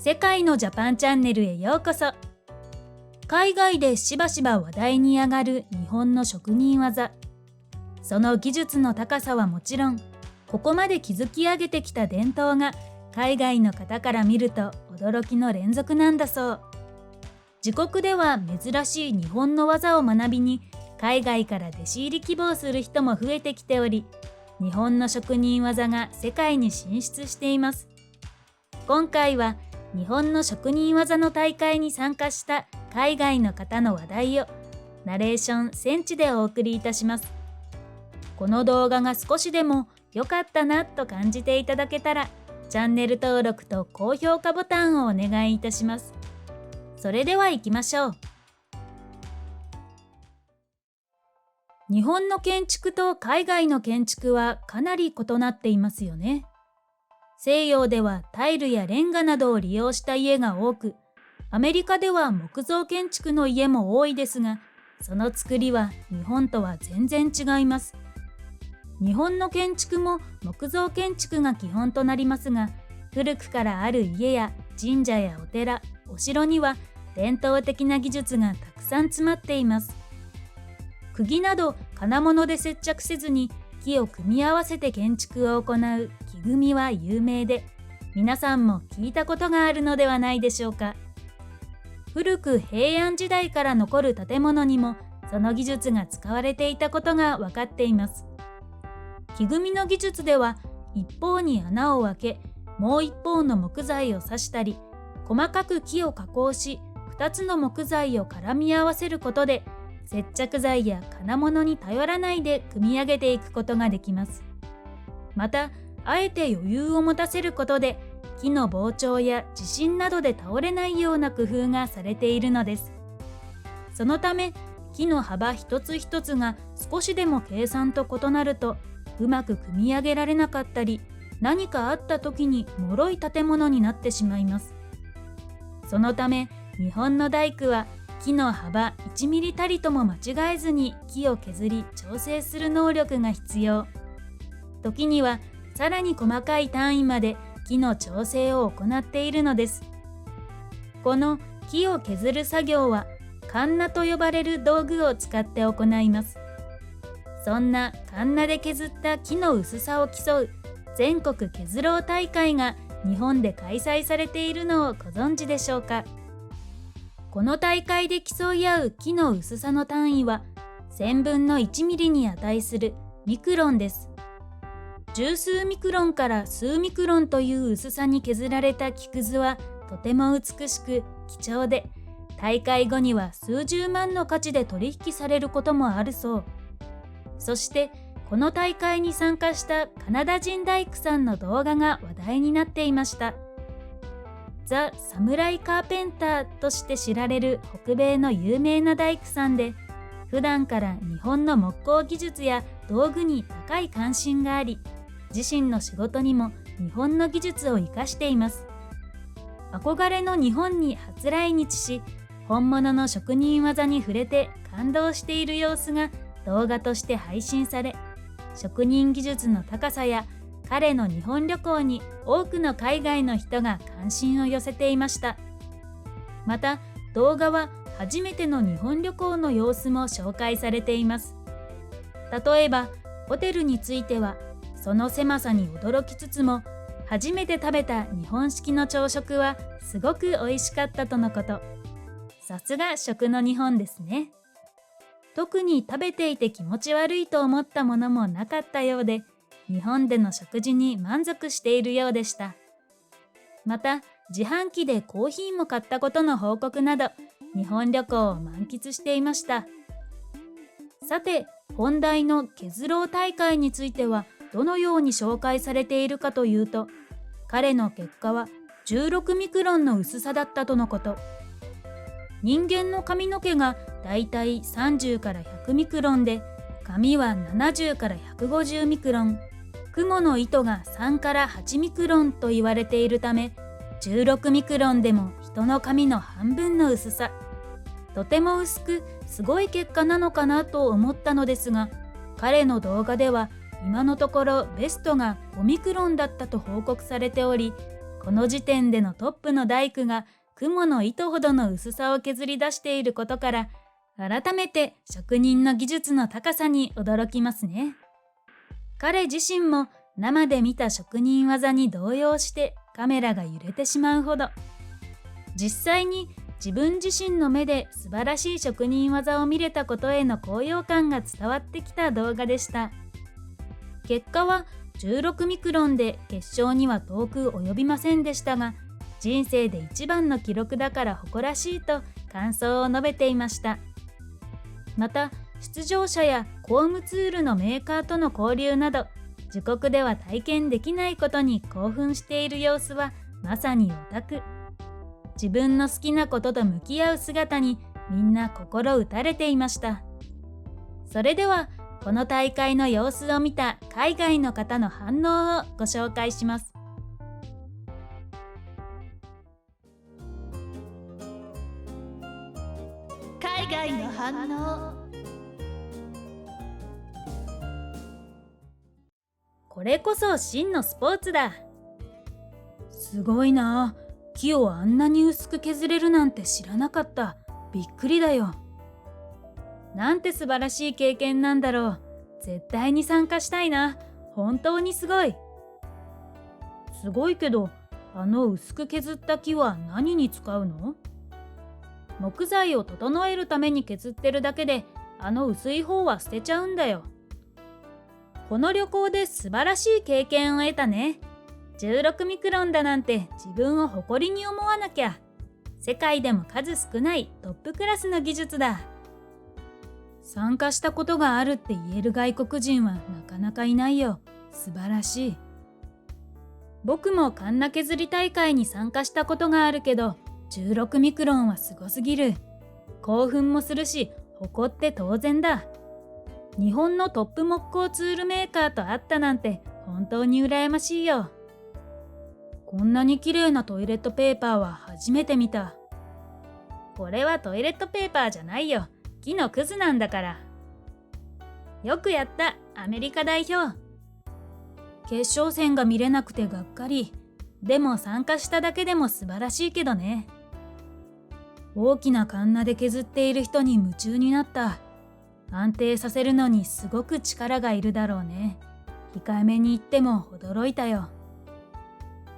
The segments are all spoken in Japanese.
世界のジャパンチャンネルへようこそ。海外でしばしば話題に上がる日本の職人技。その技術の高さはもちろん、ここまで築き上げてきた伝統が海外の方から見ると驚きの連続なんだそう。自国では珍しい日本の技を学びに海外から弟子入り希望する人も増えてきており、日本の職人技が世界に進出しています。今回は日本の職人技の大会に参加した海外の方の話題をナレーションセンチでお送りいたします。この動画が少しでも良かったなと感じていただけたら、チャンネル登録と高評価ボタンをお願いいたします。それでは行きましょう。日本の建築と海外の建築はかなり異なっていますよね。西洋ではタイルやレンガなどを利用した家が多く、アメリカでは木造建築の家も多いですが、その作りは日本とは全然違います。日本の建築も木造建築が基本となりますが、古くからある家や神社やお寺、お城には伝統的な技術がたくさん詰まっています。釘など金物で接着せずに木を組み合わせて建築を行う木組みは有名で、皆さんも聞いたことがあるのではないでしょうか。古く平安時代から残る建物にもその技術が使われていたことが分かっています。木組みの技術では一方に穴を開け、もう一方の木材を刺したり、細かく木を加工し、2つの木材を絡み合わせることで、接着剤や金物に頼らないで組み上げていくことができます。また、あえて余裕を持たせることで、木の膨張や地震などで倒れないような工夫がされているのです。そのため、木の幅一つ一つが少しでも計算と異なると、うまく組み上げられなかったり、何かあった時に脆い建物になってしまいます。そのため、日本の大工は木の幅1ミリたりとも間違えずに木を削り調整する能力が必要。時にはさらに細かい単位まで木の調整を行っているのです。この木を削る作業はカンナと呼ばれる道具を使って行います。そんなカンナで削った木の薄さを競う全国削ろう大会が日本で開催されているのをご存知でしょうか。この大会で競い合う木の薄さの単位は1000分の1ミリに値するミクロンです。十数ミクロンから数ミクロンという薄さに削られた木くずはとても美しく貴重で、大会後には数十万の価値で取引されることもあるそう。そしてこの大会に参加したカナダ人大工さんの動画が話題になっていました。ザ・サムライ・カーペンターとして知られる北米の有名な大工さんで、普段から日本の木工技術や道具に高い関心があり、自身の仕事にも日本の技術を生かしています。憧れの日本に初来日し、本物の職人技に触れて感動している様子が動画として配信され、職人技術の高さや彼の日本旅行に多くの海外の人が関心を寄せていました。また動画は初めての日本旅行の様子も紹介されています。例えばホテルについてはその狭さに驚きつつも、初めて食べた日本式の朝食はすごく美味しかったとのこと。さすが食の日本ですね。特に食べていて気持ち悪いと思ったものもなかったようで、日本での食事に満足しているようでした。また、自販機でコーヒーも買ったことの報告など、日本旅行を満喫していました。さて、本題の削ろう大会については、どのように紹介されているかというと、彼の結果は16ミクロンの薄さだったとのこと。人間の髪の毛がだいたい30から100ミクロンで、髪は70から150ミクロン、雲の糸が3から8ミクロンと言われているため、16ミクロンでも人の髪の半分の薄さ。とても薄くすごい結果なのかなと思ったのですが、彼の動画では今のところベストが5ミクロンだったと報告されており、この時点でのトップの大工が雲の糸ほどの薄さを削り出していることから、改めて職人の技術の高さに驚きますね。彼自身も生で見た職人技に動揺してカメラが揺れてしまうほど。実際に自分自身の目で素晴らしい職人技を見れたことへの高揚感が伝わってきた動画でした。結果は16ミクロンで決勝には遠く及びませんでしたが、人生で一番の記録だから誇らしいと感想を述べていました。また、出場者や工務ツールのメーカーとの交流など、自国では体験できないことに興奮している様子はまさにオタク。自分の好きなことと向き合う姿にみんな心打たれていました。それでは、この大会の様子を見た海外の方の反応をご紹介します。海外の反応。これこそ真のスポーツだ。すごいな。木をあんなに薄く削れるなんて知らなかった。びっくりだよ。なんて素晴らしい経験なんだろう。絶対に参加したいな。本当にすごい。すごいけど、あの薄く削った木は何に使うの？木材を整えるために削ってるだけで、あの薄い方は捨てちゃうんだよ。この旅行で素晴らしい経験を得たね。16ミクロンだなんて自分を誇りに思わなきゃ。世界でも数少ないトップクラスの技術だ。参加したことがあるって言える外国人はなかなかいないよ。素晴らしい。僕もカンナ削り大会に参加したことがあるけど、16ミクロンはすごすぎる。興奮もするし、誇って当然だ。日本のトップ木工ツールメーカーと会ったなんて本当に羨ましいよ。こんなに綺麗なトイレットペーパーは初めて見た。これはトイレットペーパーじゃないよ。木のくずなんだから。よくやった、アメリカ代表。決勝戦が見れなくてがっかり。でも参加しただけでも素晴らしいけどね。大きなカンナで削っている人に夢中になった。安定させるのにすごく力がいるだろうね。控えめに言っても驚いたよ。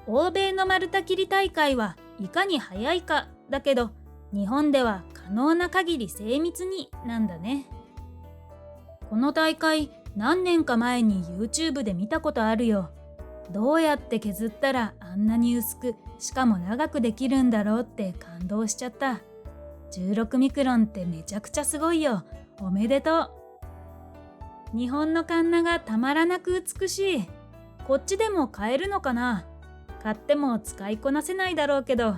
欧米の丸太切り大会はいかに早いかだけど、日本では可能な限り精密になんだね。この大会何年か前に YouTube で見たことあるよ。どうやって削ったらあんなに薄くしかも長くできるんだろうって感動しちゃった。16ミクロンってめちゃくちゃすごいよ。おめでとう。日本のカンナがたまらなく美しい。こっちでも買えるのかな？買っても使いこなせないだろうけど。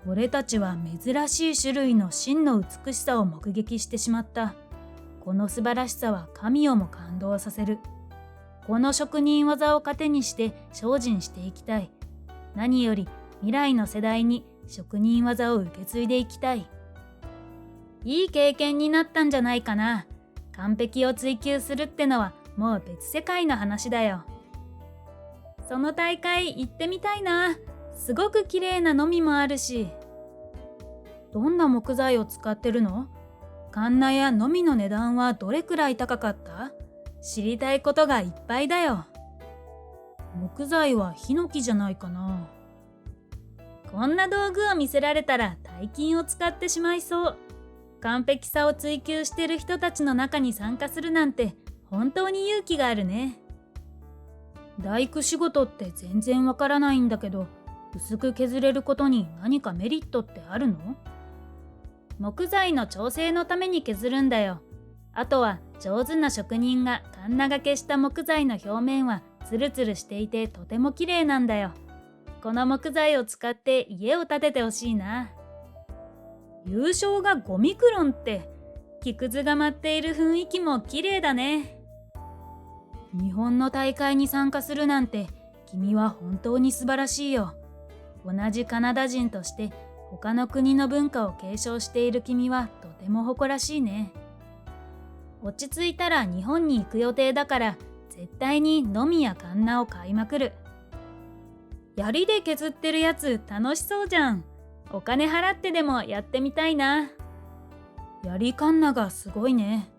俺たちは珍しい種類の真の美しさを目撃してしまった。この素晴らしさは神をも感動させる。この職人技を糧にして精進していきたい。何より未来の世代に職人技を受け継いでいきたい。いい経験になったんじゃないかな。完璧を追求するってのはもう別世界の話だよ。その大会行ってみたいな。すごく綺麗なのみもあるし。どんな木材を使ってるの？カンナやのみの値段はどれくらい高かった？知りたいことがいっぱいだよ。木材はヒノキじゃないかな。こんな道具を見せられたら大金を使ってしまいそう。完璧さを追求してる人たちの中に参加するなんて本当に勇気があるね。大工仕事って全然わからないんだけど、薄く削れることに何かメリットってあるの？木材の調整のために削るんだよ。あとは上手な職人がカンナがけした木材の表面はツルツルしていてとても綺麗なんだよ。この木材を使って家を建ててほしいな。優勝が5ミクロンって木くずが舞っている雰囲気も綺麗だね。日本の大会に参加するなんて君は本当に素晴らしいよ。同じカナダ人として他の国の文化を継承している君はとても誇らしいね。落ち着いたら日本に行く予定だから絶対にのみやカンナを買いまくる。槍で削ってるやつ楽しそうじゃん。お金払ってでもやってみたいな。槍カンナがすごいね。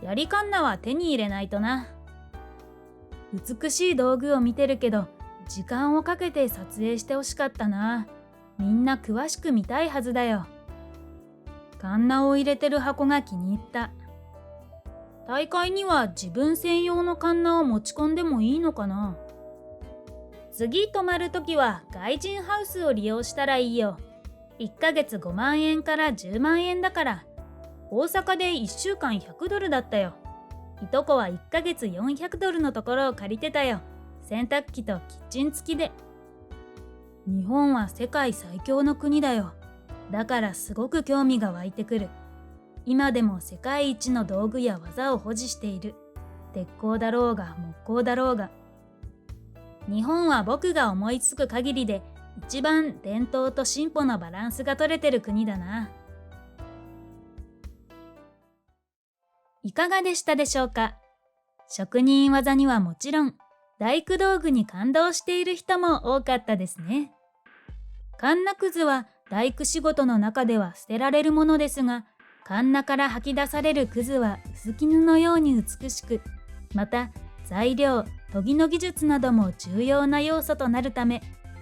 槍カンナは手に入れないとな。美しい道具を見てるけど、時間をかけて撮影してほしかったな。みんな詳しく見たいはずだよ。カンナを入れてる箱が気に入った。大会には自分専用のカンナを持ち込んでもいいのかな。次泊まるときは外人ハウスを利用したらいいよ。1ヶ月5万円から10万円だから。大阪で1週間100ドルだったよ。いとこは1ヶ月400ドルのところを借りてたよ。洗濯機とキッチン付きで。日本は世界最強の国だよ。だからすごく興味が湧いてくる。今でも世界一の道具や技を保持している。鉄鋼だろうが木工だろうが。日本は僕が思いつく限りで一番伝統と進歩のバランスが取れてる国だな。いかがでしたでしょうか。職人技にはもちろん、大工道具に感動している人も多かったですね。カンナくずは大工仕事の中では捨てられるものですが、カンナから吐き出されるくずは薄絹のように美しく、また材料、研ぎの技術なども重要な要素となるため、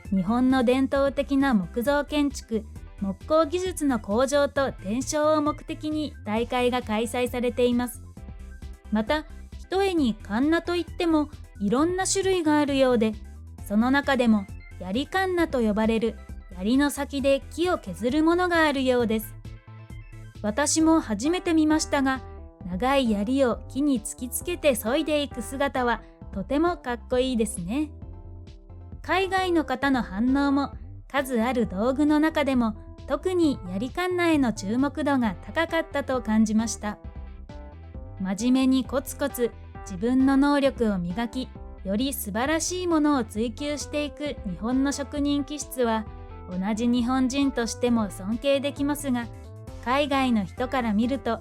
日本の伝統的な木造建築、木工技術の向上と伝承を目的に大会が開催されています。また、ひとえにカンナといってもいろんな種類があるようで、その中でも槍カンナと呼ばれる槍の先で木を削るものがあるようです。私も初めて見ましたが、長い槍を木に突きつけて削いでいく姿はとてもかっこいいですね。海外の方の反応も数ある道具の中でも特に槍カンナへの注目度が高かったと感じました。真面目にコツコツ自分の能力を磨き、より素晴らしいものを追求していく日本の職人気質は同じ日本人としても尊敬できますが、海外の人から見ると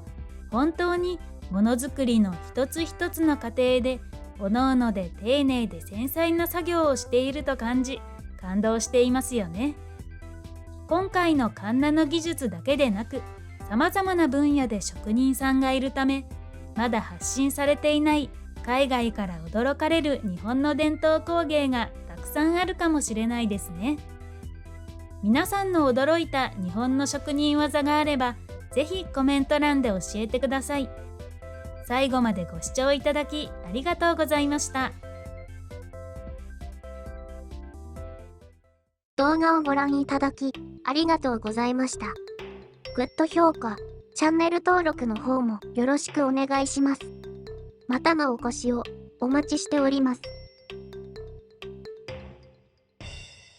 本当にものづくりの一つ一つの過程で各々で丁寧で繊細な作業をしていると感じ、感動していますよね。今回のカンナの技術だけでなく、さまざまな分野で職人さんがいるため、まだ発信されていない海外から驚かれる日本の伝統工芸がたくさんあるかもしれないですね。皆さんの驚いた日本の職人技があれば、ぜひコメント欄で教えてください。最後までご視聴いただきありがとうございました。動画をご覧いただきありがとうございました。グッド評価、チャンネル登録の方もよろしくお願いします。またのお越しをお待ちしております。